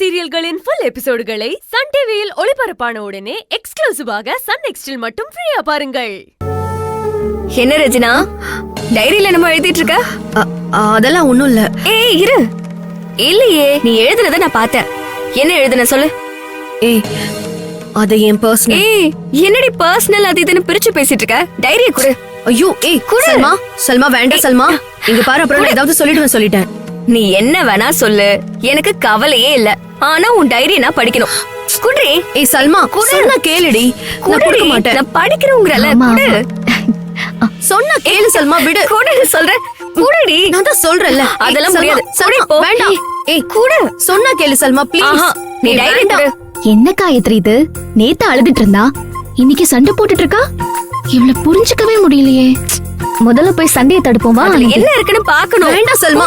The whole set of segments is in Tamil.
சீரியல்களின் ஃபுல் எபிசோடுகளை சன் டிவியில் ஒளிபரப்பான உடனே எக்ஸ்க்ளூசிவாக சன் நெக்ஸ்டில் மட்டும் ஃப்ரீயா பாருங்கள். என்ன ரஜினா, டைரியில நம்ம எழுதிட்டு இருக்க? அதெல்லாம் ஒண்ணும் இல்ல. ஏய் இரு. இல்லையே, நீ எழுதுனத நான் பார்த்தேன். என்ன எழுதுன சொல்லு. ஏய், அது என் பர்சனல். ஏய், என்னடி பர்சனல் அது இதுன்னு பிரிச்சு பேசிட்டு இருக்க? டைரியை குடு. ஐயோ, ஏய் குடு. சல்மா வேண்டாம் சல்மா. இங்க பாரு, அப்புறம் நான் ஏதாவது சொல்லிட்டேன். நீ என்ன வேணா சொல்லு, எனக்கு கவலையே இல்ல. ஆனா உன் டைரியை நான் படிக்கணும். குடுறி. ஏய் சல்மா, சொன்னா கேளுடி. நான் கொடுக்க மாட்டேன். நான் படிக்கிறேங்கறல. குடு. சொன்னா கேளு சல்மா, விடு. குடு சொல்றேன். குடுடி. நான் தான் சொல்றேன்ல. அதெல்லாம் முடியாது. சல்மா வேண்டாம். ஏய் குடு. சொன்னா கேளு சல்மா ப்ளீஸ். நீ டைரி குடு. என்ன காயத்ரி இது? நேத்து அழுதுட்டு இருந்தா, இன்னைக்கு சண்டை போட்டுட்டு இருக்கா. இவள புரிஞ்சுக்கவே முடியலையே. முதல்ல போய் சண்டையை தடுப்போம் வா. என்ன இருக்குன்னு பாக்கணும். வேண்டாம் சல்மா.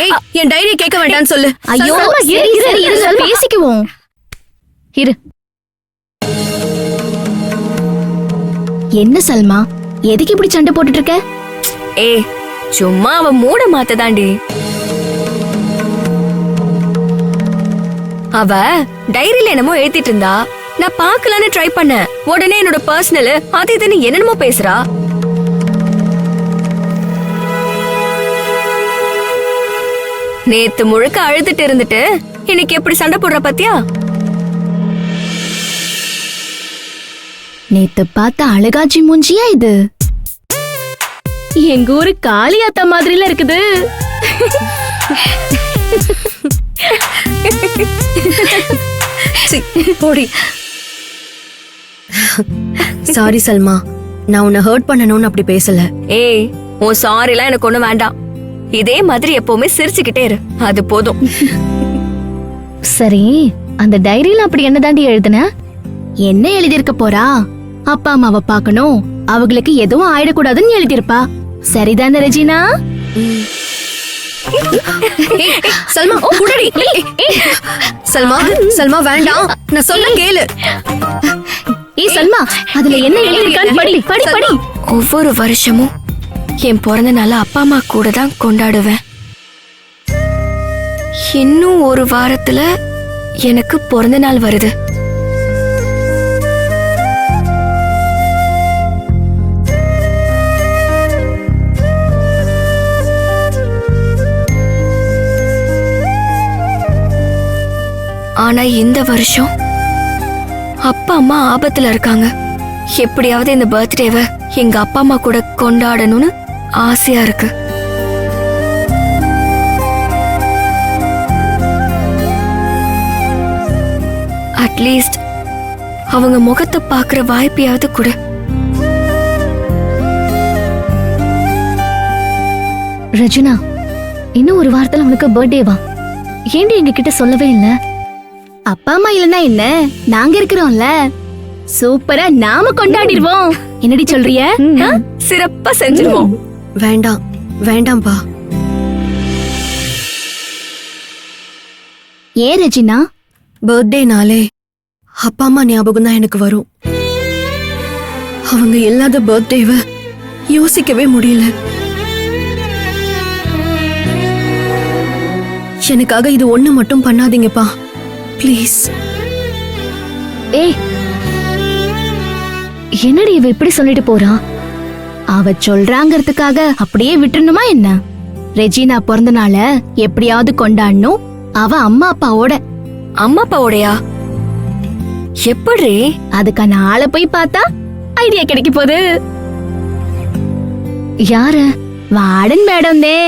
ஏய், என் டைரியை கேட்க வேண்டாம்னு சொல்லு. ஐயோ இரு பேசிக்குவோம். இரு. என்ன சல்மா, எதுக்கு இப்படி சண்டை போட்டுட்டு இருக்க? ஏய், சும்மா அவ மூட மாத்ததாண்டி. அவ டைரியில என்னமோ எழுதிட்டு இருந்தா, நான் பாக்கலான்னு ட்ரை பண்ணேன். உடனே என்னோட பர்சனல் அது இதுன்னு என்னென்னமோ பேசுறா. நேத்து முழுக்க அழுதுட்டு இருந்துட்டு இன்னைக்கு எப்படி சண்டை போடுற பாத்தியா? நேத்து பார்த்த அழகாச்சி மூஞ்சியா இது? எங்க ஊரு காளியாத்தா மாதிரில இருக்குது. போடி. சாரி சல்மா, நான் உன்னை ஹர்ட் பண்ணணும்னு அப்படி பேசல. ஏய், உன் சாரிலாம் எனக்கு ஒண்ணு வேண்டாம். இதே மாதிரி எப்பவுமே சிரிச்சுக்கிட்டே இரு, அது போதும். சரி, அந்த டைரியில அப்படி என்ன தாண்டி எழுதுன? என்ன எழுதிருக்க போறா? அப்பா அம்மாவை பாக்கணும், அவங்களுக்கு எதுவும் ஆயிடக்கூடாதுன்னு எழுதிருப்பா. சரிதானே ரெஜினா? சல்மா குடுடி. சல்மா வேண்டாம், நான் சொல்ல கேளு. ஏய் சல்மா, அதுல என்ன எழுதிருக்கான்னு படி படி படி. ஒவ்வொரு வருஷமும் என் பிறந்த நாள அப்பா அம்மா கூட தான் கொண்டாடுவேன். இன்னும் ஒரு வாரத்துல எனக்கு பிறந்த நாள் வருது. ஆனா இந்த வருஷம் அப்பா அம்மா ஆபத்துல இருக்காங்க. எப்படியாவது இந்த பர்த்டேவை எங்க அப்பா அம்மா கூட கொண்டாடணும்னு ஆசையா இருக்கு. அட்லீஸ்ட் அவங்க முகத்தை பாக்குற வாய்ப்பையாவது கூட. ரஜினா, இன்னும் ஒரு வாரத்துல உனக்கு பர்த்டேவா? ஏண்டி எங்க கிட்ட சொல்லவே இல்ல? அப்பா அம்மா இல்லனா என்ன, நாங்க இருக்கிறோம்ல. சூப்பரா நாம கொண்டாடிடுவோம். என்னடி சொல்றிய? சிறப்பா செஞ்சிருவோம். வேண்டாம் வேண்டாம்பா. ஏன் ரெஜினா? பர்த்டே நாளே அப்பா அம்மா ஞாபகம் தான் எனக்கு வரும். அவங்க இல்லாத பர்த்டேவை யோசிக்கவே முடியல. எனக்காக இது ஒண்ணு மட்டும் பண்ணாதீங்கப்பா ப்ளீஸ். ஏய், என்னடி இவ இப்படி சொல்லிட்டு போறா? அவ சொல்றாங்கிறதுக்காக அப்படியே விட்டுறணுமா என்ன? ரெஜினா பிறந்த நாள எப்படியாவது கொண்டாடணும், அவ அம்மா அப்பாவோட. அம்மா அப்பாவோடயா? எப்படி? அதுக்கான ஆளை போய் பார்த்தா ஐடியா கிடைக்க போகுது. யாரு? வார்டன் மேடம் தே.